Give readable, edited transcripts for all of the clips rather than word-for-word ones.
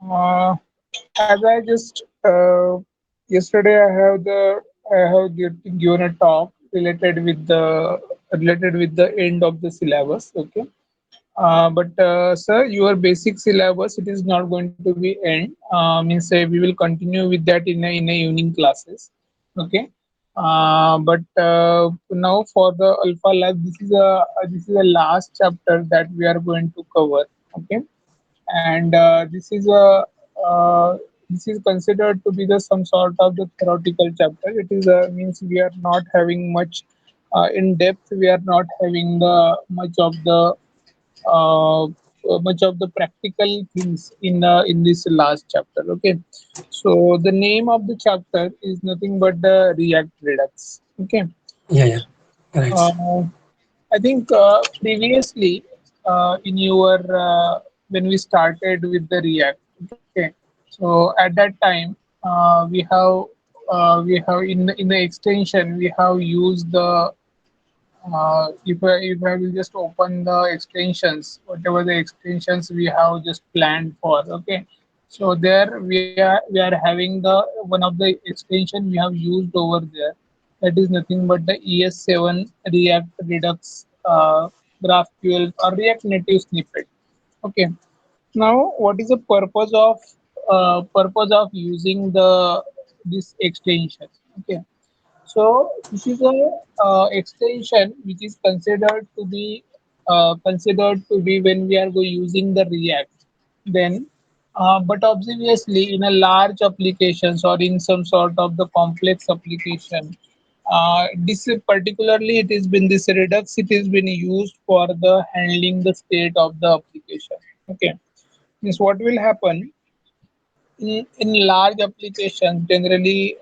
Uh, as I just yesterday, I have given a talk related with the end of the syllabus. Okay, but sir, your basic syllabus it is not going to be end. Means we will continue with that in a evening classes. Okay. But now for the alpha lab, this is a last chapter that we are going to cover. Okay, and this is considered to be the some sort of the theoretical chapter. It is means we are not having much in depth. We are not having the uh, much of the practical things in this last chapter. Okay, so the name of the chapter is nothing but the React Redux. Okay, Yeah, yeah, right. uh, I think previously in your when we started with the React. Okay, so at that time we have in the extension we have used the if I will just open the extensions, whatever the extensions we have just planned for, okay. So there we are having the one of the extension we have used over there. That is nothing but the ES7 React Redux GraphQL or React Native snippet. Okay. Now, what is the purpose of using the this extension? Okay, so this is a extension which is considered to be when we are using the React. Then, but obviously, in a large applications or in some sort of the complex application, this is particularly it has been this Redux. It has been used for the handling the state of the application. Okay, means what will happen in large applications generally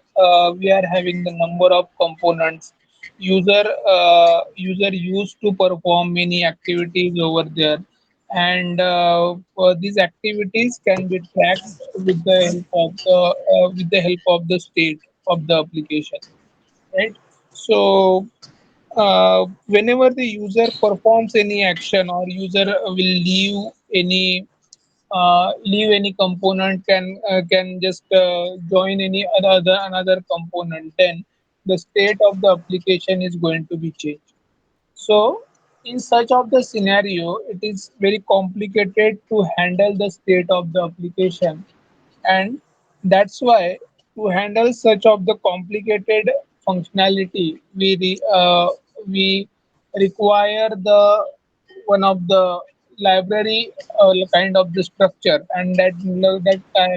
we are having the number of components user used to perform many activities over there, and these activities can be tracked with the help of the state of the application, right? So whenever the user performs any action or user will leave any component, can just join any another component, then the state of the application is going to be changed. So in such of the scenario it is very complicated to handle the state of the application, and that's why to handle such of the complicated functionality we require the one of the library kind of the structure, and that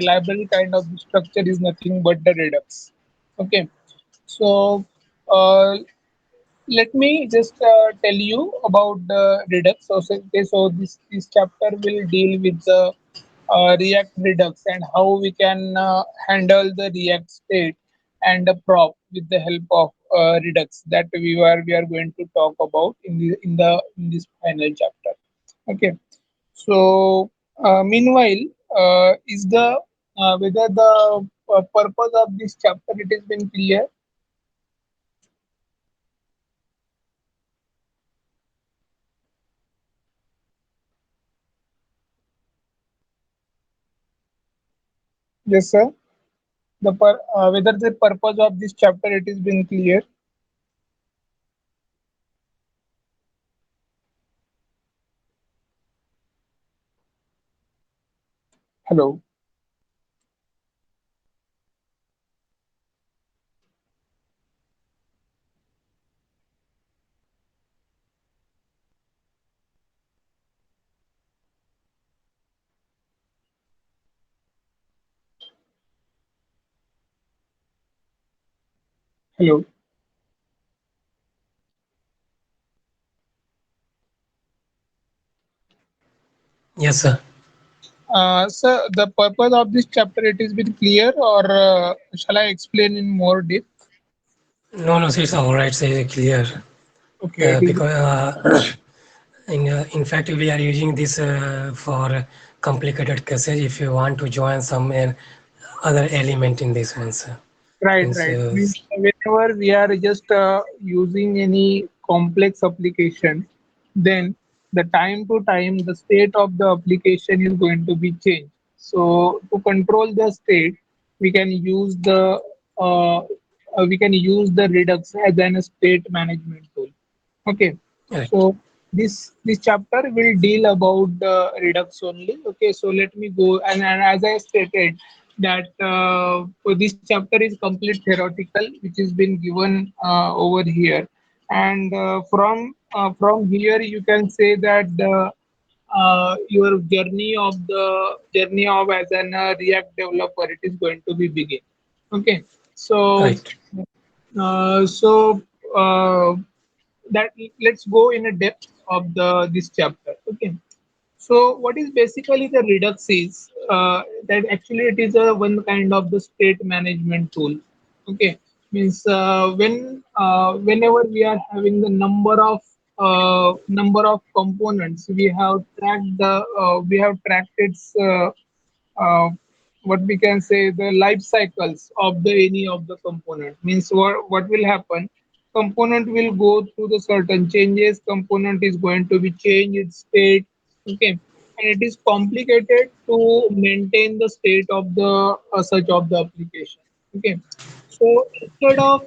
library kind of the structure is nothing but the Redux. Okay, so uh, let me just tell you about the Redux. So this chapter will deal with the React Redux and how we can handle the React state and the prop with the help of Redux that we are going to talk about in this final chapter. Okay. So meanwhile, is the whether the purpose of this chapter it has been clear? Yes, sir. Whether the purpose of this chapter it is been clear. Hello. Hello. Yes, sir. Sir, the purpose of this chapter it is been clear, or shall I explain in more depth? No, no, it's all right. It's clear. Okay, it is. Because in fact, we are using this for complicated cases. If you want to join some other element in this one, sir. Right, Means, right. Means whenever we are just using any complex application, then the time to time the state of the application is going to be changed. So to control the state, we can use the uh, Redux as an state management tool. Okay, Right. so this chapter will deal about the Redux only. Okay, so let me go, and as I stated that so this chapter is complete theoretical, which has been given over here, and from here you can say that the your journey of as an React developer, it is going to be begin. Okay, so Right. uh, so uh, that let's go in a depth of the this chapter. Okay, so what is basically the Redux is that actually it is a one kind of the state management tool. Okay, means whenever we are having the number of components, we have tracked its uh, what we can say the life cycles of the any of the component. Means what will happen, component will go through the certain changes, component is going to be change its state. Okay, and it is complicated to maintain the state of the such of the application. Okay, so instead of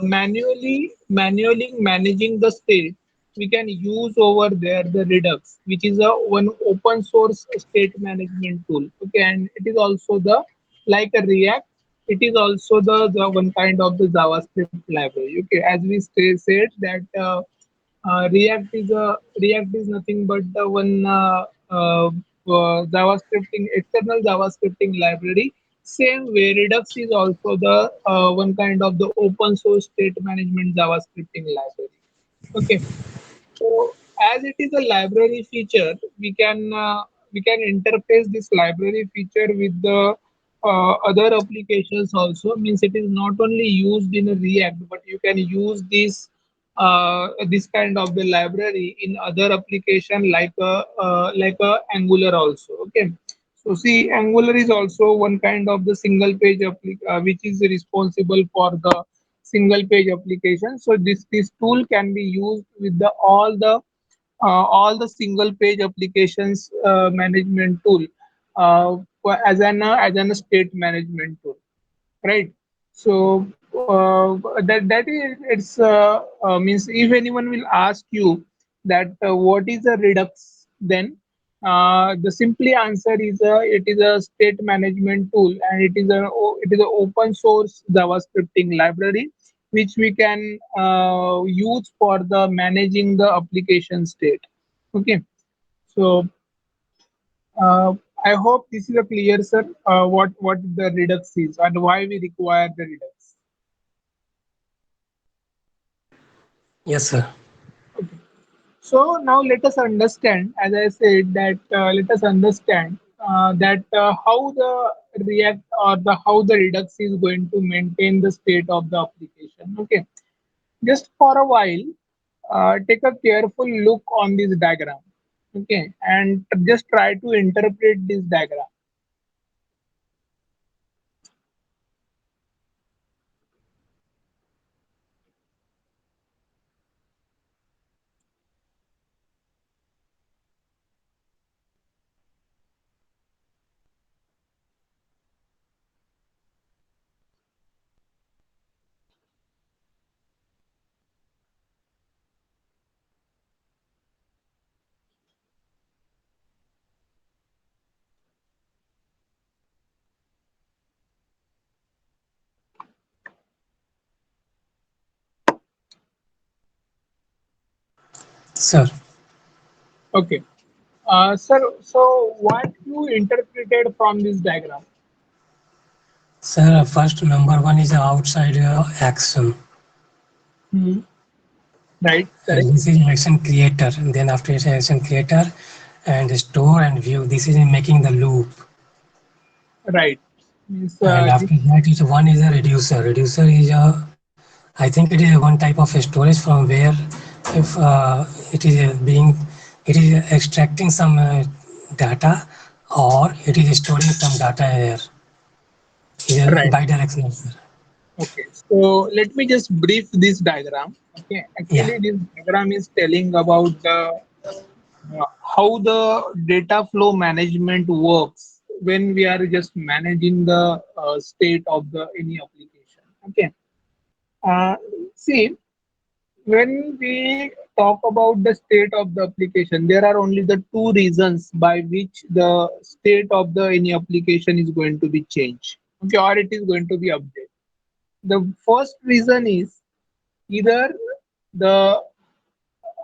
manually managing the state, we can use over there the Redux, which is a one open source state management tool. Okay, and it is also the like a React. It is also the one kind of the JavaScript library. Okay, as we said that React is nothing but the one JavaScripting external JavaScripting library. Same way, Redux is also the one kind of the open source state management JavaScripting library. Okay, so as it is a library feature, we can interface this library feature with the other applications also. Means it is not only used in a React, but you can use this kind of the library in other application like a Angular also. Okay. So see, Angular is also one kind of the single page which is responsible for the single page application. So this tool can be used with the all the single page applications management tool as an state management tool, right? So that is it's means if anyone will ask you that what is a Redux, then the simply answer is it is a state management tool, and it is a open source JavaScripting library which we can use for the managing the application state. Okay, so uh, I hope this is a clear, sir, what the Redux is and why we require the Redux. Yes, sir. Okay. So now let us understand, as I said, that let us understand that how the React or the how the Redux is going to maintain the state of the application. Okay, just for a while, take a careful look on this diagram. Okay, and just try to interpret this diagram. Sir. Okay, sir. So what you interpreted from this diagram? Sir, first number one is outside action, Hmm. Right, correct. and this is action creator. And then after it's action creator and store and view, this is making the loop. Right. Means And this, after that is one is a reducer. Reducer is a, I think it is one type of a storage from where if it is being, it is extracting some data or it is storing some data here. It is right. bidirectional, sir. Okay. So let me just brief this diagram. Okay. Yeah. Actually, this diagram is telling about the how the data flow management works when we are just managing the state of the any application. Okay. Uh, See, when we talk about the state of the application, there are only the two reasons by which the state of the any application is going to be changed, okay, or it is going to be updated. The first reason is either the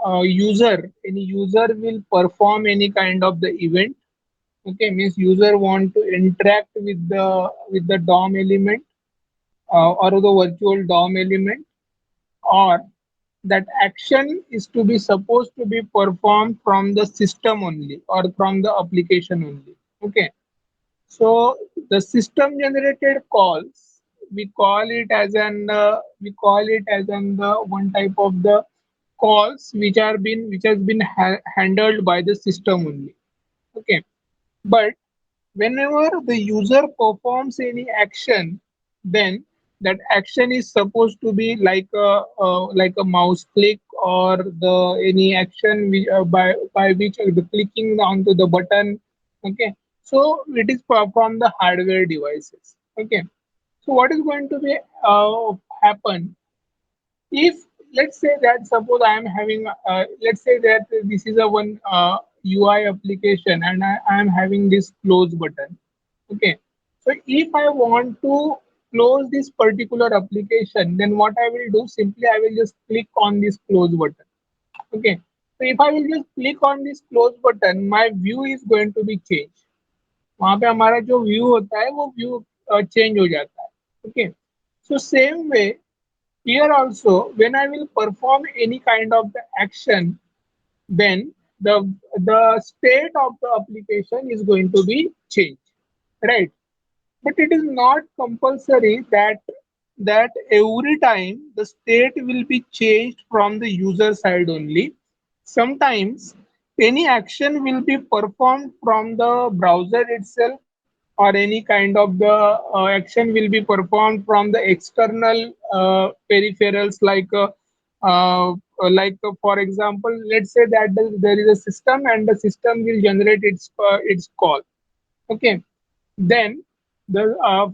any user will perform any kind of the event, okay, means user want to interact with the DOM element or the virtual DOM element, or that action is to be supposed to be performed from the system only or from the application only. Okay, so the system generated calls, we call it as an the one type of the calls which has been handled by the system only. Okay, but whenever the user performs any action, then that action is supposed to be like a mouse click or the any action by which the clicking onto the button. Okay, so it is from the hardware devices. Okay, so what is going to be happen if, let's say that suppose I am having let's say that this is a one UI application and I am having this close button. Okay, so if I want to close this particular application, then what I will do, simply I will just click on this close button. Okay, so if I will just click on this close button, my view is going to be changed. वहाँ पे हमारा जो view होता है वो view change हो जाता है. Okay, so same way here also, when I will perform any kind of the action, then the state of the application is going to be changed, right? But it is not compulsory that every time the state will be changed from the user side only. Sometimes any action will be performed from the browser itself, or any kind of the action will be performed from the external peripherals for example, let's say that there is a system and the system will generate its call. Okay, then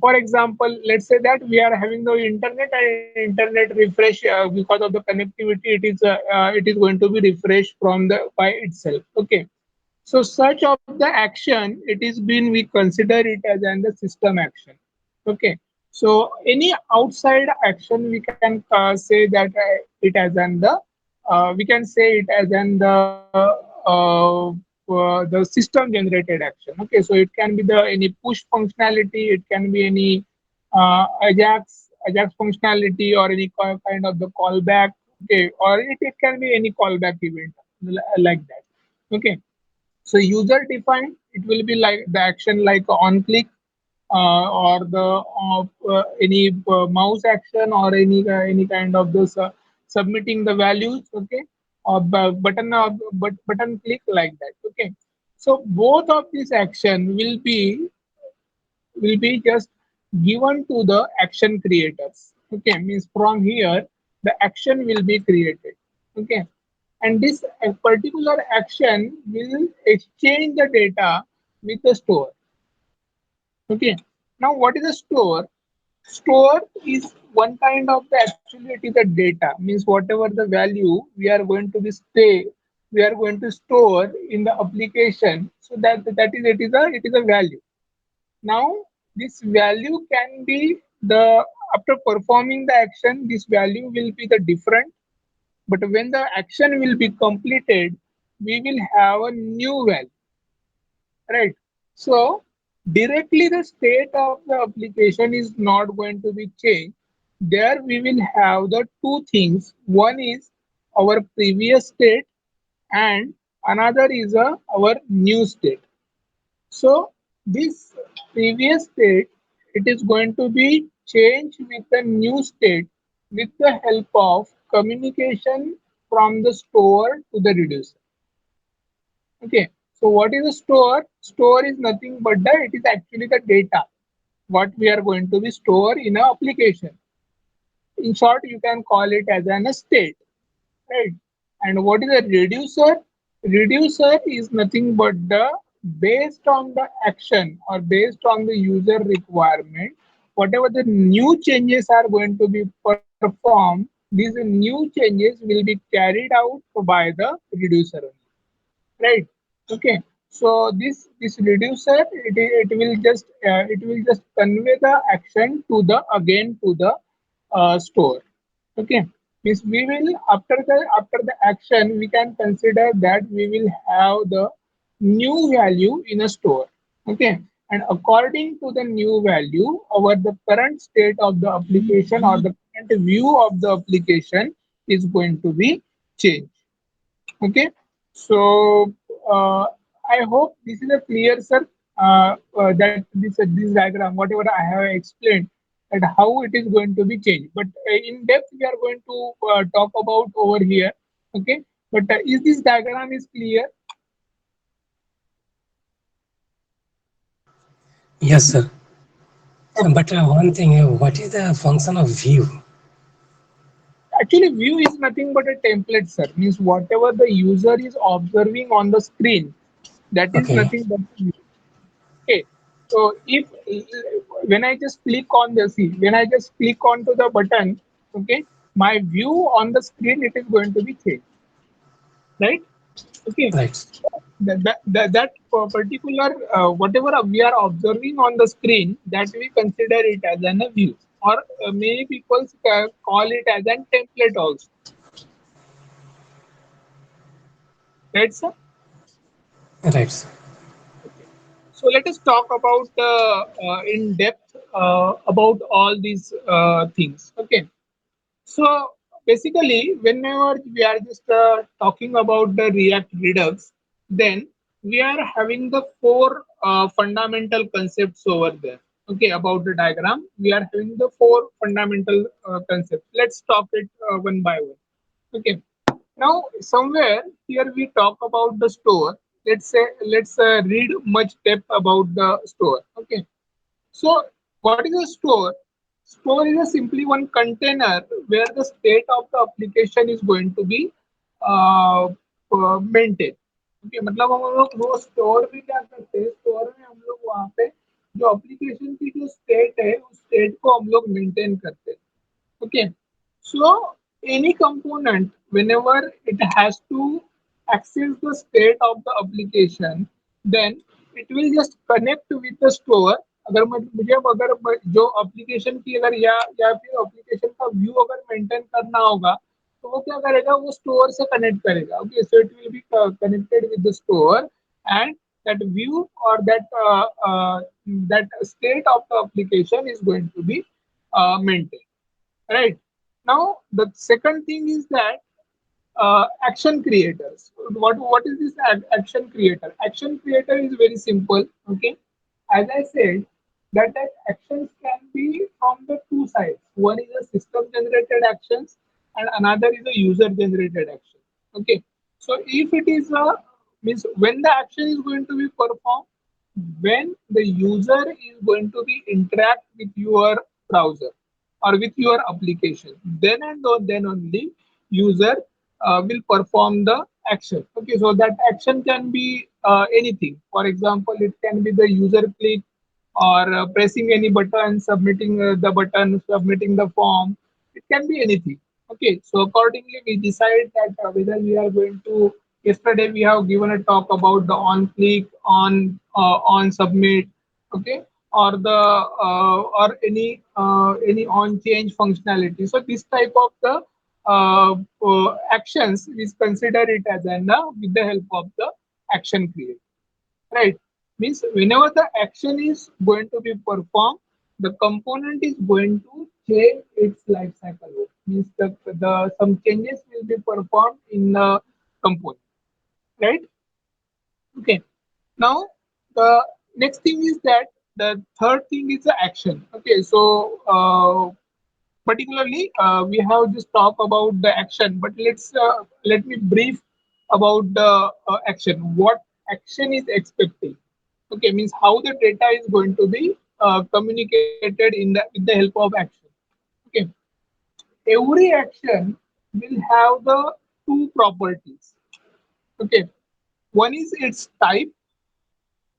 for example, let's say that we are having the internet and internet refresh because of the connectivity, it is going to be refreshed from the by itself. Okay, so such of the action, it is been we consider it as an the system action. Okay, so any outside action we can say that it as an we can say it as an the system generated action. Okay, so it can be the any push functionality, it can be any Ajax functionality, or any kind of the callback. Okay, or it can be any callback event like that. Okay, so user defined, it will be like the action like on click or the any mouse action, or any kind of this submitting the values. Okay, or button click like that. Okay, so both of these action will be just given to the action creators. Okay, means from here the action will be created. Okay, and this particular action will exchange the data with the store. Okay, now what is a store? Store is one kind of the, actually it is a data, means whatever the value we are going to be stay, we are going to store in the application, so that is it is a value. Now this value can be the, after performing the action, this value will be the different, but when the action will be completed, we will have a new value, right? So directly the state of the application is not going to be changed. There we will have the two things. One is our previous state, and another is our new state. So this previous state, it is going to be changed with the new state with the help of communication from the store to the reducer. Okay, so what is a store? Store is nothing but it is actually the data what we are going to be store in a application. In short, you can call it as an state, right? And what is a reducer? Reducer is nothing but based on the action or based on the user requirement, whatever the new changes are going to be performed, these new changes will be carried out by the reducer only, right? Okay, so this reducer, it will just convey the action to the again to the store. Okay, means we will, after the action, we can consider that we will have the new value in a store. Okay, and according to the new value, our the current state of the application or the current view of the application is going to be changed. Okay, so I hope this is a clear, sir. That this diagram, whatever I have explained, that how it is going to be changed. But in depth, we are going to talk about over here. Okay, but is this diagram is clear? Yes, sir. Okay. But one thing, what is the function of view? Actually, view is nothing but a template, sir. Means whatever the user is observing on the screen, that is Okay, nothing but view. Okay, so if when I just click on the see, when I just click onto the button, okay, my view on the screen, it is going to be changed, right? Okay, right, that particular whatever we are observing on the screen, that we consider it as an a view, or many people call it as a template also, right, sir? right, sir. Okay. So let us talk about in depth about all these things. Okay. So basically, whenever we are just talking about the React Redux, then we are having the four fundamental concepts over there. Okay, about the diagram, we are having the four fundamental concepts. Let's talk it one by one. Okay. Now, somewhere here we talk about the store. Let's say let's read much depth about the store. Okay. So, what is a store? Store is a simply one container where the state of the application is going to be maintained. Okay, मतलब हम लोग वो store भी क्या करते हैं, store में हम लोग वहाँ पे जो एप्लीकेशन की जो स्टेट है उस स्टेट को हम लोग मेंटेन करते हैं. Okay, so any component, whenever it has to access the state of the application, then it will just connect with the store. अगर मुझे अब अगर जो एप्लीकेशन की अगर या फिर एप्लीकेशन का व्यू अगर मेंटेन करना होगा, तो वो क्या करेगा, वो स्टोर से कनेक्ट करेगा. Okay, so it will be connected with the store, and that view or that state of the application is going to be maintained. Right. Now, the second thing is that action creators. What is this action creator? Action creator is very simple. Okay. As I said, that actions can be from the two sides. One is a system generated actions and another is a user generated action. Okay. So if it is a means when the action is going to be performed, when the user is going to be interact with your browser or with your application, then and then only user will perform the action. Okay, so that action can be anything. For example, it can be the user click or pressing any button, submitting the button, submitting the form. It can be anything. Okay, so accordingly we decide that whether we are going to. Yesterday we have given a talk about the on click, on submit, okay, or the any on change functionality. So this type of the actions is consider it as an with the help of the action create, right? Means whenever the action is going to be performed, the component is going to change its life cycle. Means the some changes will be performed in the component, right? Okay. Now the next thing is that the third thing is the action. Okay, so particularly we have just talked about the action, but let me brief about the action. What action is expecting? Okay, means how the data is going to be communicated in the with the help of action. Okay, every action will have the two properties. Okay, one is its type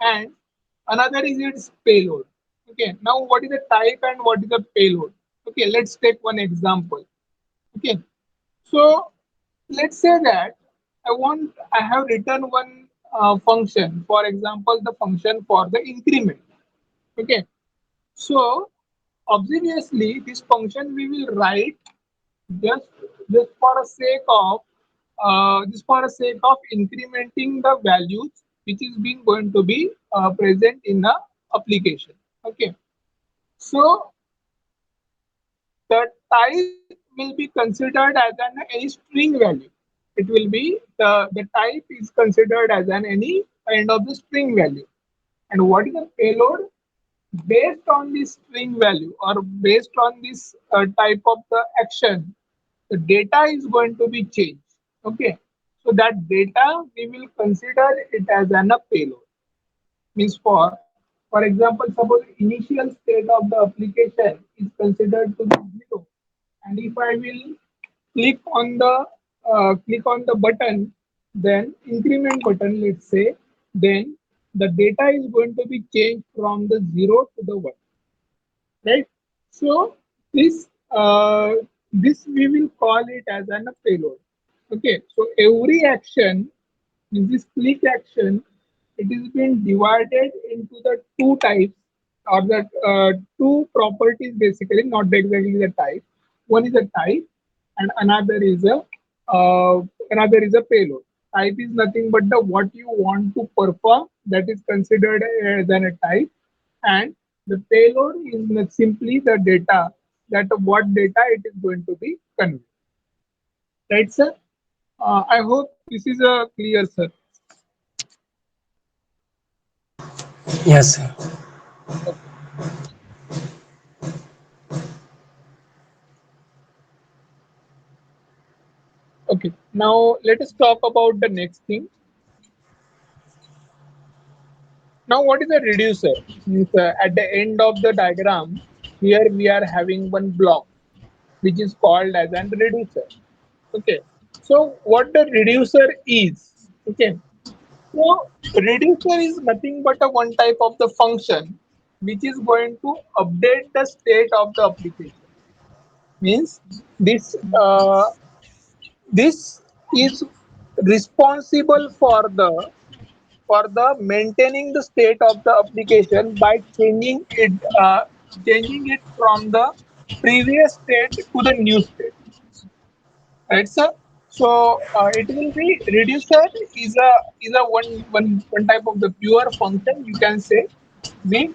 and another is its payload. Okay, now what is the type and what is the payload? Okay, let's take one example. Okay, so let's say that I have written one function, for example, the function for the increment. Okay, so obviously this function we will write just just for a sake of incrementing the values which is being going to be present in the application. Okay, so the type will be considered as an any string value. It will be the type is considered as an any kind of the string value. And what is the payload? Based on this string value or based on this type of the action, the data is going to be changed. Okay, so that data we will consider it as an a payload. Means for example, suppose initial state of the application is considered to be zero, and if I will click on the button, then increment button, let's say, then the data is going to be changed from the zero to the one, right? So this this we will call it as an a payload. Okay, so every action in this click action, it is been divided into the two types or the two properties basically, not exactly the type. One is a type and another is a payload. Type is nothing but the what you want to perform, that is considered than a type, and the payload is simply the data, that what data it is going to be conveyed. Right, sir? I hope this is a clear, sir. Yes, sir. Okay. Okay. Now let us talk about the next thing. Now, what is a reducer? Means, at the end of the diagram, here we are having one block which is called as an reducer. Okay. So, what the reducer is? Okay. So, reducer is nothing but a one type of the function which is going to update the state of the application. Means this this is responsible for the maintaining the state of the application by changing it from the previous state to the new state, right, sir? So it will be reducer is a one type of the pure function, you can say, which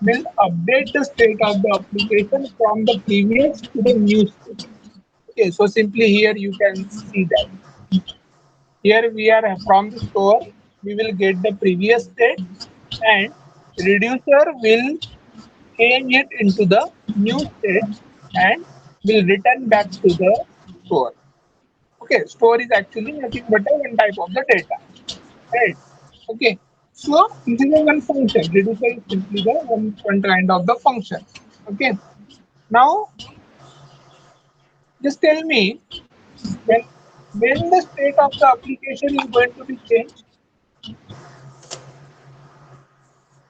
will update the state of the application from the previous to the new state. Okay, so simply here you can see that here we are from the store, we will get the previous state, and reducer will change it into the new state and will return back to the store. Okay, store is actually nothing but a one type of the data, right? Okay, so this is a one function. Reducer is simply the one kind of the function. Okay, now just tell me when when the state of the application is going to be changed.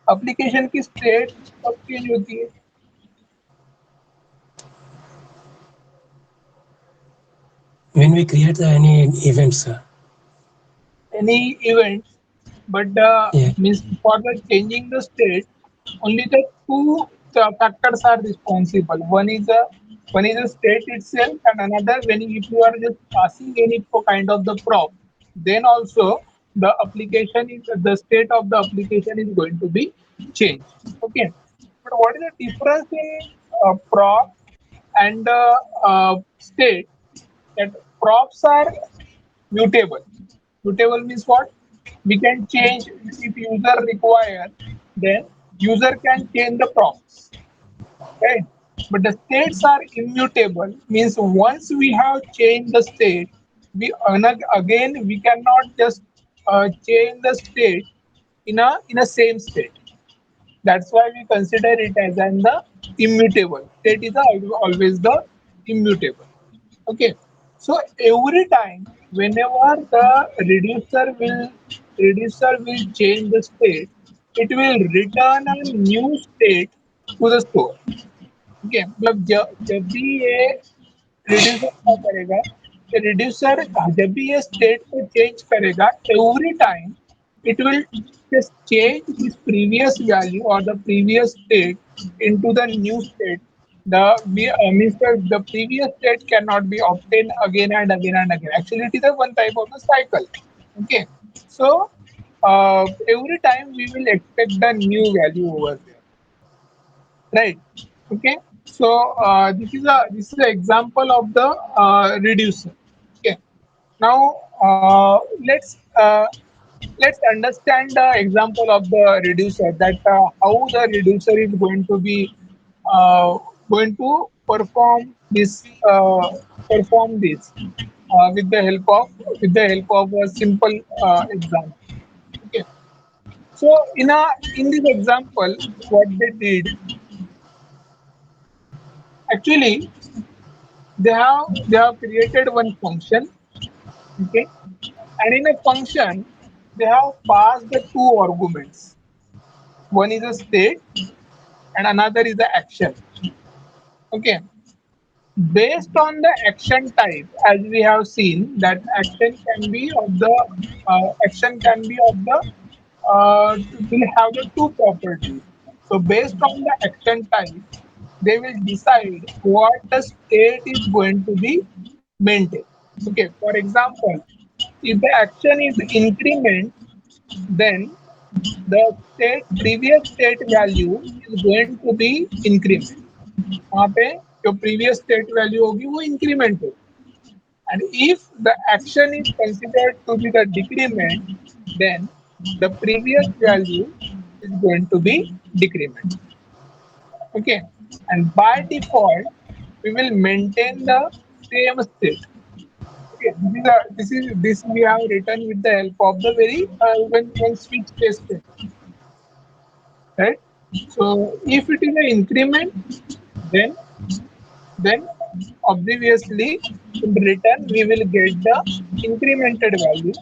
Application की state कब change होती है? When we create any events, Any events, but yeah, means for the changing the state, only the two factors are responsible. One is the state itself, and another when if you are just passing any kind of the prop, then also the application is the state of the application is going to be changed. Okay, but what is the difference in prop and state? That props are mutable. Mutable means what? We can change if user require, then user can change the props, right? But the states are immutable. Means once we have changed the state, again we cannot just change the state in a same state. That's why we consider it as an the immutable. State is always the immutable. Okay. So every time whenever the reducer will change the state, it will return a new state to the store. Okay, मतलब जब भी ये reducer क्या करेगा, ये reducer जब भी ये स्टेट को चेंज करेगा, every time it will just change this previous value or the previous state into the new state. The means the previous state cannot be obtained again and again and again. Actually, it is a one type of the cycle. Okay, so every time we will expect the new value over there, right? Okay, so this is an example of the reducer. Okay, now let's understand the example of the reducer, that how the reducer is uh, going to perform this with the help of a simple example. Okay, so in this example, what they did, actually they have created one function. Okay, and in a function they have passed the two arguments. One is a state and another is the action. Okay, based on the action type, as we have seen that action can be of the will have the two properties. So based on the action type, they will decide what the state is going to be maintained. Okay, for example, if the action is increment, then the previous state value is going to be increment. वहाँ पे जो previous state value होगी वो increment होगी. And if the action is considered to be the decrement, then the previous value is going to be decrement. Okay, and by default we will maintain the same state. Okay, this we have written with the help of the very when switch case statement, right? So if it is an increment, then then obviously in return we will get the incremented value,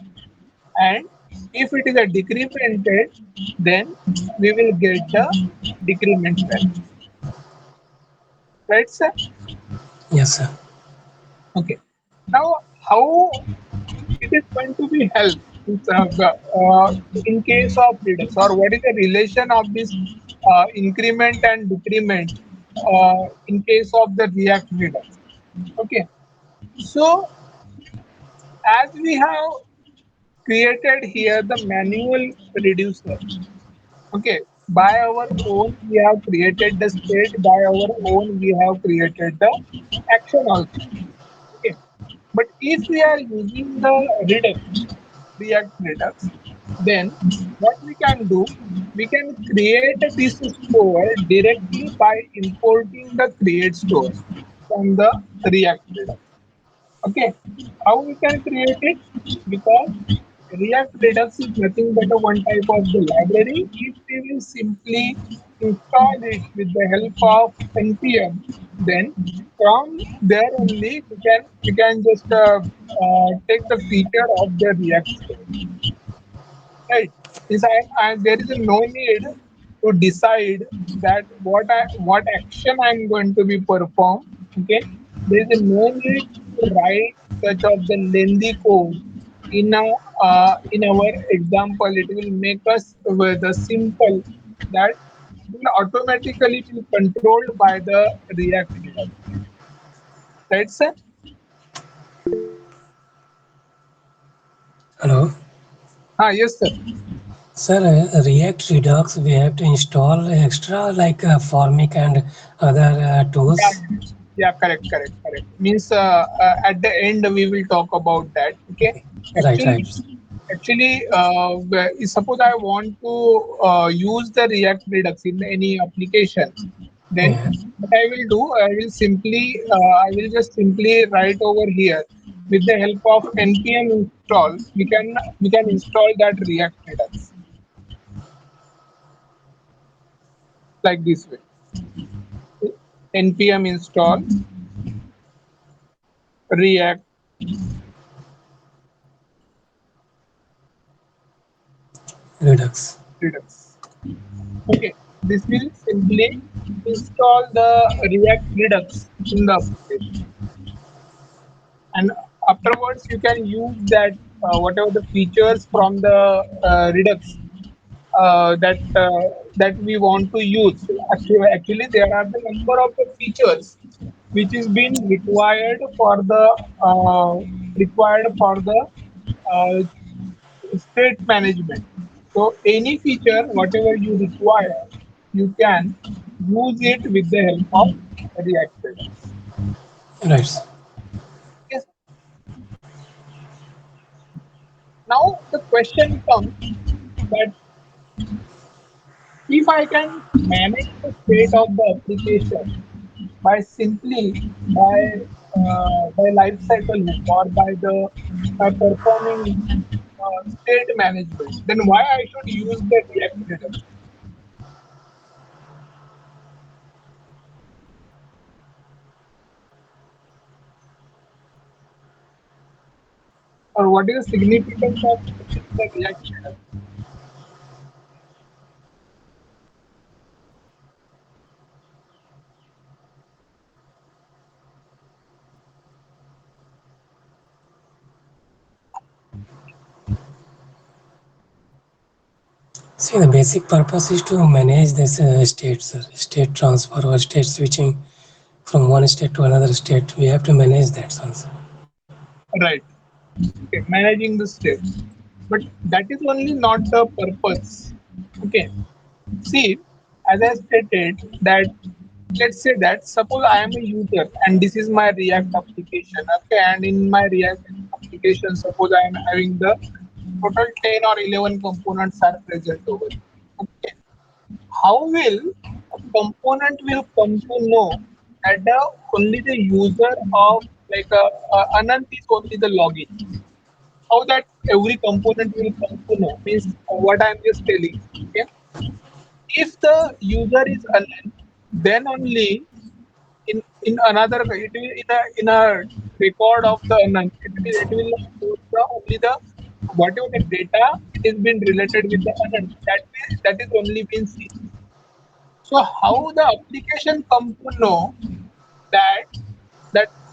and if it is a decremented, then we will get the decrement value, right sir? Yes, sir. Okay, now how it is going to be help in case of redux, or what is the relation of this increment and decrement in case of the react redux. Okay, so as we have created here the manual reducer. Okay, by our own we have created the state, by our own we have created the action also. Okay, but if we are using the redux, react redux, then what we can do, we can create this store directly by importing the create store from the react redux. Okay, how we can create it? Because React Redux is nothing but a one type of the library. If we will simply install it with the help of npm, then from there only we can just take the feature of the React store. Right? Is there is no need to decide that what action I'm going to be performed. Okay, there is no need to write such of the lengthy code in our example. It will make us with the simple that will automatically be controlled by the React Redux. Right, sir? Hello. Yes, sir. Sir, React Redux, we have to install extra like Formic and other Yeah, tools. yeah, correct. Means at the end we will talk about that. Okay, Right, actually, right. suppose I want to use the React Redux in any application, then Yeah. what I will do, I will just simply write over here with the help of npm install. We can install that React Redux like this way. Npm install React Redux. Redux. Okay, this will simply install the React Redux in the application, and afterwards you can use that whatever the features from the Redux that we want to use. Actually, there are the number of the features which is being uh, required for the uh, state management. So any feature, whatever you require, you can use it with the help of React Redux. Right. Yes. Now the question comes that if I can manage the state of the application by simply by life cycle hook or by the by performing state management, then why I should use the React Redux? Or what is the significance of using the React Redux? See, the basic purpose is to manage this states, state transfer or state switching from one state to another state. We have to manage that, sons. Right. Okay, managing the states. But that is only not the purpose. Okay. See, as I stated that let's say that suppose I am a user and this is my React application. Okay, and in my React application, suppose I am having the total 10 or 11 components are present over here. Okay, how will a component will come to know that only the user of Anant is only the login? How that every component will come to know means what I am just telling. Okay, if the user is Anant, then only in another it will in a record of the Anant, it will not show the only the whatever the data it is been related with the Anant that is only been seen. So how the application come to know that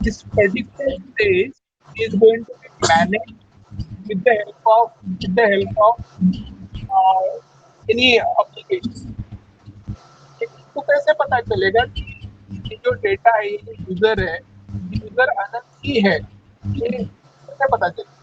this particular stage is going to be managed with the help of uh, any application? इसको कैसे पता चलेगा कि ये जो data है, ये जो यूजर है, यूजर अनंत ही है? ये कैसे पता चले?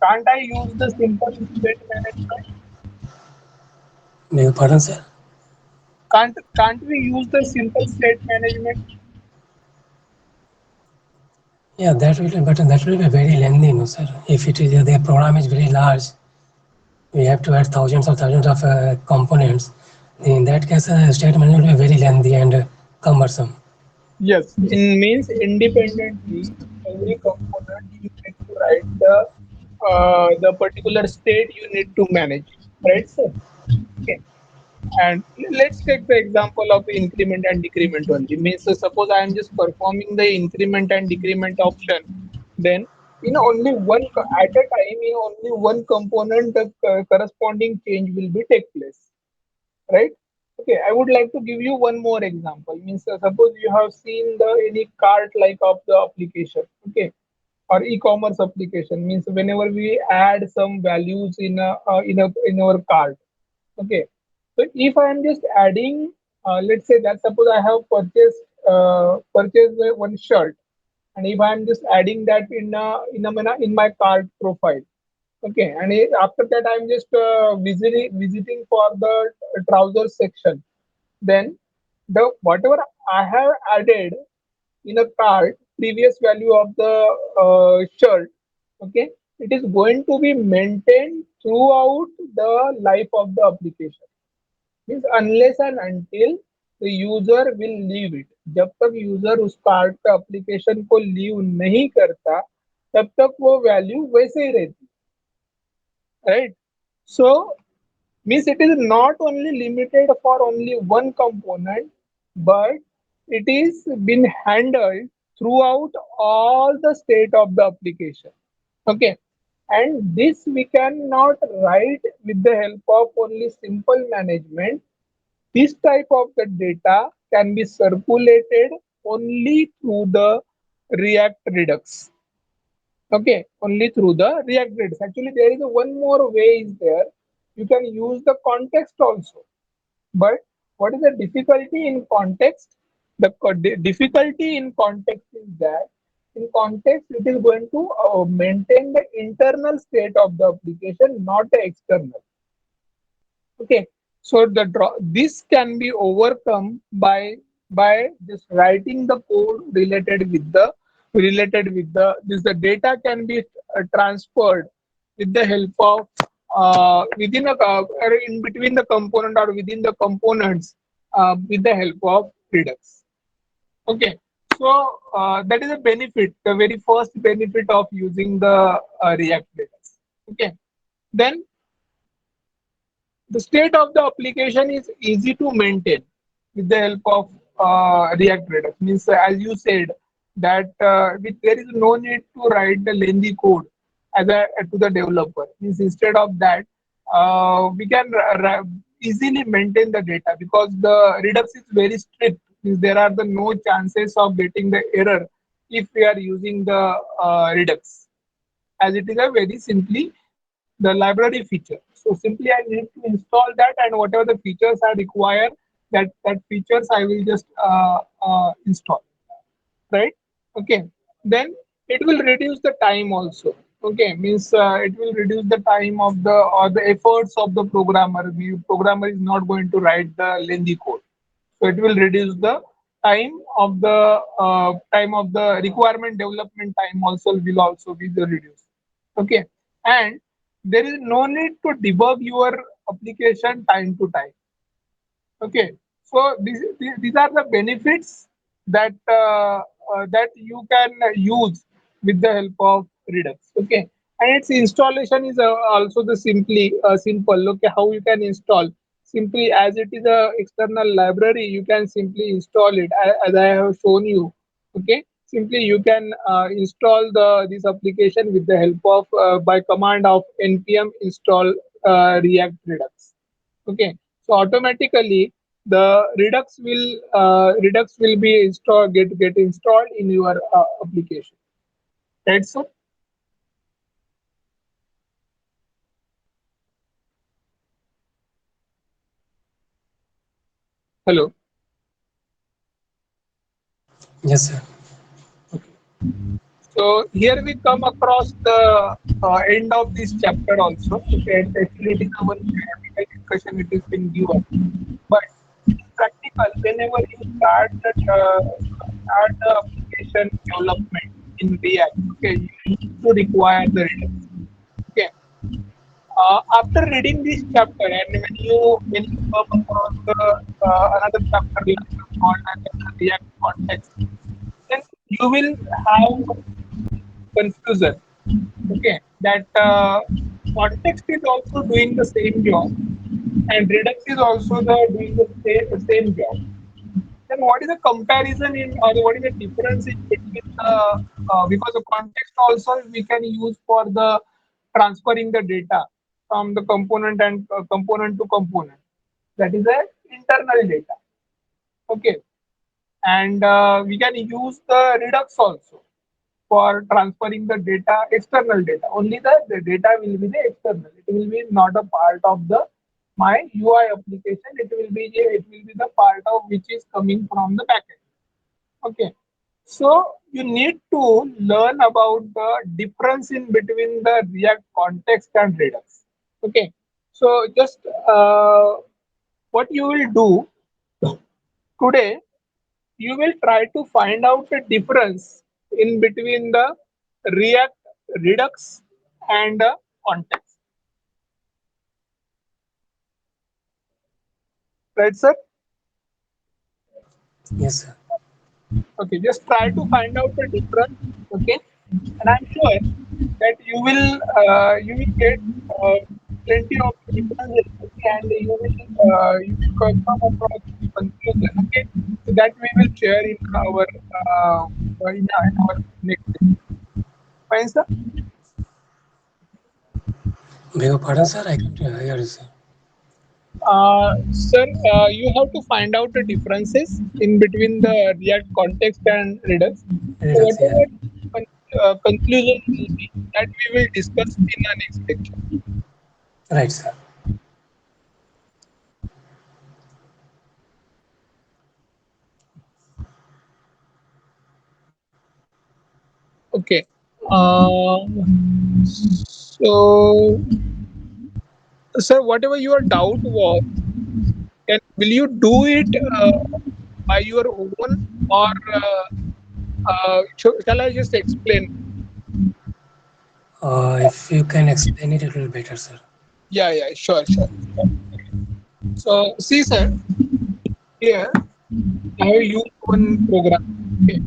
Can't I use the simple state management? Beg your pardon, sir? Can't we use the simple state management? Yeah, that will be very lengthy, no, sir. If it is the program is very large, we have to add thousands of components. In that case, state management will be very lengthy and cumbersome. Yes, in means independently, every component you need to write the particular state you need to manage, right, sir? Okay. And let's take the example of increment and decrement only. Means suppose I am just performing the increment and decrement option, then in only at a time in only one component the corresponding change will be take place, right? Okay, I would like to give you one more example. Means suppose you have seen the any cart like of the application, okay, or e-commerce application. Means whenever we add some values in our cart, okay. So if I am just adding, let's say that suppose I have purchased one shirt, and if I am just adding that in my cart profile, okay, and after that I'm just visiting for the trousers section, then the whatever I have added in a cart, previous value of the shirt, okay, it is going to be maintained throughout the life of the application. Means unless and until the user will leave it, जब तक user उस card का application को leave नहीं करता, तब तक वो वैल्यू वैसे ही रहती, right? So means it is not only limited for only one component, but it is been handled throughout all the state of the application. Okay, and this we cannot write with the help of only simple management. This type of the data can be circulated only through the React Redux. Okay, only through the React Redux. Actually, there is a one more way is there. You can use the context also. But what is the difficulty in context? The difficulty in context is that in context it is going to maintain the internal state of the application, not the external. Okay, so this can be overcome by just writing the code related with the this the data can be transferred with the help of within or in between the component or within the components with the help of Redux. Okay, so that is a benefit, the very first benefit of using the React Redux. Okay, then the state of the application is easy to maintain with the help of React Redux. Means, as you said, that there is no need to write the lengthy code to the developer. Means instead of that, we can easily maintain the data because the Redux is very strict. Means there are the no chances of getting the error if we are using the Redux, as it is a very simply the library feature. So simply I need to install that, and whatever the features I require, that features I will just install, right? Okay, then it will reduce the time also. Okay, means it will reduce the time of the or the efforts of the programmer. The programmer is not going to write the lengthy code, so it will reduce the time of the requirement development time also will also be the reduced. Okay, and there is no need to debug your application time to time. Okay, so these are the benefits that that you can use with the help of Redux. Okay, and its installation is also the simple. Okay, how you can install simply as it is a external library, you can simply install it as I have shown you. Okay, simply you can install the this application with the help of by command of npm install React Redux. Okay, so automatically the Redux will be get installed in your application. Right, sir? Hello. Yes, sir. Okay. So here we come across the end of this chapter also. Okay, and actually it is a one theoretical discussion it has been given, but in practical, whenever you start the application development in React, okay, you need to require the Redux. Okay, after reading this chapter, and when you come across the another chapter like called as the React context, then you will have confusion. Okay, that context is also doing the same job, and Redux is also doing the same job. Then what is the comparison in, or what is the difference in between the because the context also we can use for the transferring the data from the component and component to component. That is a internal data. Okay, and we can use the Redux also for transferring the data, external data. Only the data will be the external. It will be not a part of the my UI application. It will be the part of which is coming from the backend. Okay. So you need to learn about the difference in between the React context and Redux. Okay. So just what you will do today, you will try to find out the difference in between the React Redux and context. Right, sir? Yes, sir. Okay. Just try to find out the difference. Okay. And I'm sure that you will get. plenty of differences, and you will come across conclusion. Okay, so that we will share in our next session. Fine, sir. Beg your pardon, sir. I can't hear you, sir. Sir, you have to find out the differences in between the React context and Redux. So Redux, yeah. whatever conclusion will be, that we will discuss in the next lecture. Right, sir. Okay. So, sir, whatever your doubt was, will you do it by your own, or shall I just explain? If you can explain it a little better, sir. Yeah, yeah, sure, sure. So, see, sir, here I have used one program. Okay,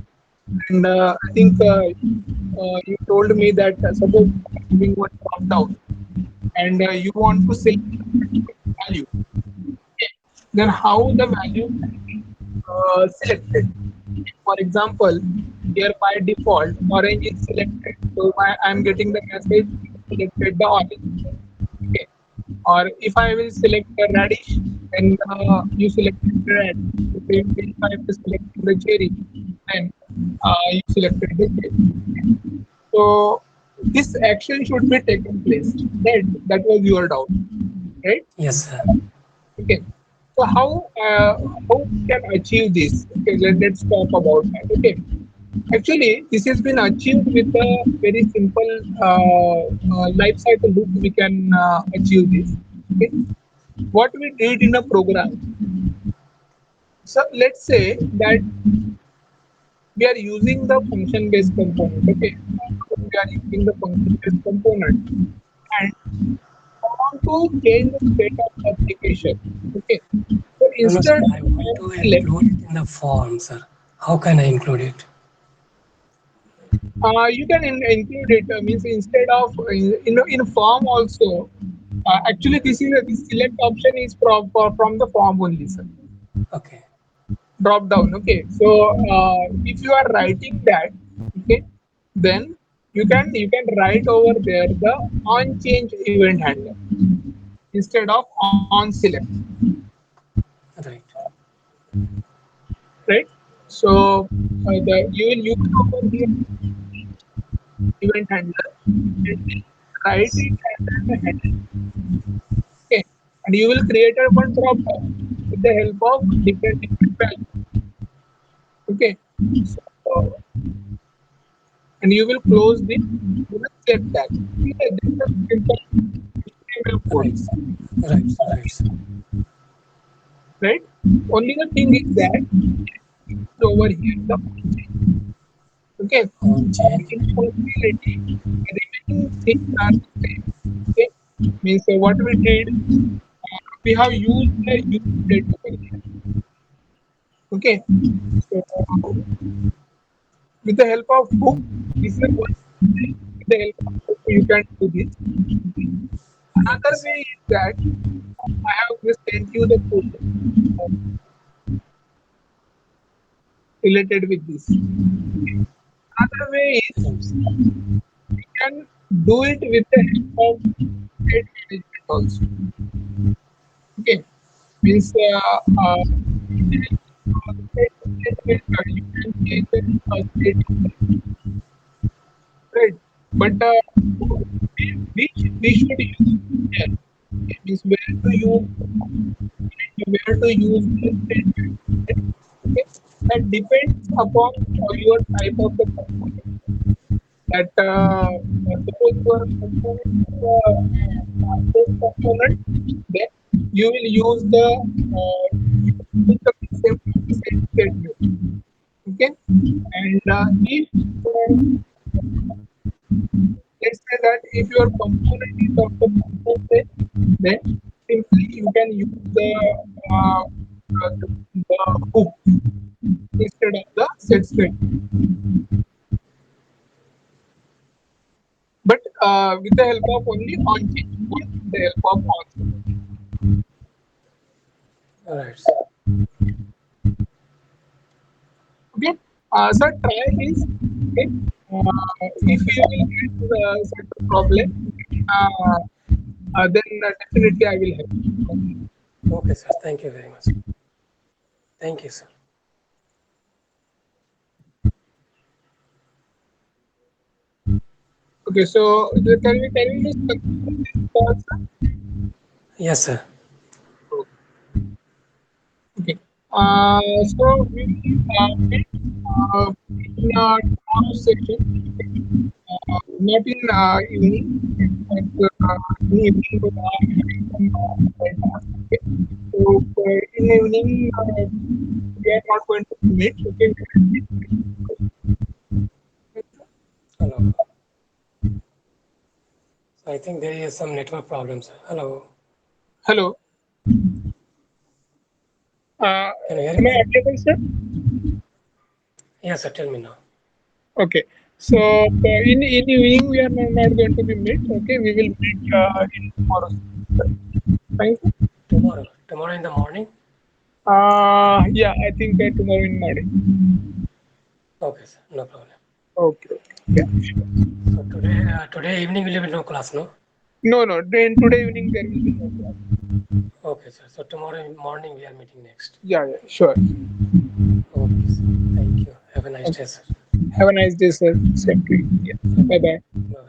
and I think you told me that suppose you are having one drop down, and you want to select a particular value. Okay, then how the value can be selected? For example, here by default, orange is selected. So I'm getting the message you selected the orange. Okay. Or if I will select the radish, then you selected the red. If I will select the cherry, then you selected the cherry. So this action should be taken place. That was your doubt, right? Yes, sir. Okay. So how we can achieve this? Okay, let's talk about that. Okay. Actually, this has been achieved with a very simple life cycle loop. We can achieve this. Okay. What we did in a program. So let's say that we are using the function-based component. Okay. So we are using the function-based component, and I want to change the state of the application. Okay. So No, no, sir. instead I of want on to select, include it in the form, sir. How can I include it? you can include it. Means instead of in form also. Actually, this select option is from the form only, sir. Okay. Drop down. Okay. So if you are writing that, okay, then you can write over there the on change event handler instead of on select, Right. right? So the you will use over here event handler and then write it as a header. Okay, and you will create a one drop down with the help of different values. Okay, so and you will close this. You will select that. Okay, this is a simple HTML code, Right, sir. Right, sir. Right, sir. right? Only the thing is that over here the on change. Okay, On change. in functionality, the remaining things are the same. Okay, means what we did, we have used the use state over here. Okay, so with the help of hook, this is one way. With the help of hook, you can do this. Okay. Okay, Another sir. way is that I have just sent you the code uh, related with this. Okay. Another way is Right, sir. you can do it with the help of state management also. Okay, means with the help of state management, you can change the state of the right. But which we should use here. Okay, means where to use where to use the state management. Okay, that depends upon your type of the component. That suppose your component is a class-based component, then you will use you will use the concept of the set statement. Okay, and if uh, let's say that if your component is of the function set, then simply you can use the hook instead of the set statement. but with the help of only on change, not with the help of on. Right. Okay, so try this. Okay, if you will get such a problem, uh, then definitely I will help. Okay, sir. Thank you very much. Thank you, sir. Okay, so can we just conclude this call, sir? Yes, sir. Okay. So we will meet in tomorrow's session. Okay. Not in evening, okay, but in evening I'm having some task. Okay. So in evening we are not going to meet. Okay, we will meet. Hello. So I think there is some network problems. Hello. Hello. Can you hear Am me? I audible, sir? Yes, sir. Tell me now. Okay. So in evening we are not going to be meet. Okay, we will meet in tomorrow's session. Thank you. Tomorrow. Tomorrow in the morning? Yeah, I think tomorrow in morning. Okay, sir. No problem. Okay, okay. Yeah, sure. So today evening will be no class, no? No, no. Then today evening there will be no class. Okay, sir. So tomorrow in morning we are meeting next. Yeah, yeah, sure. Okay, sir. Thank you. Have a nice Okay. day, sir. Have a nice day, sir. Same to you. Yeah. Okay. Bye bye. Bye.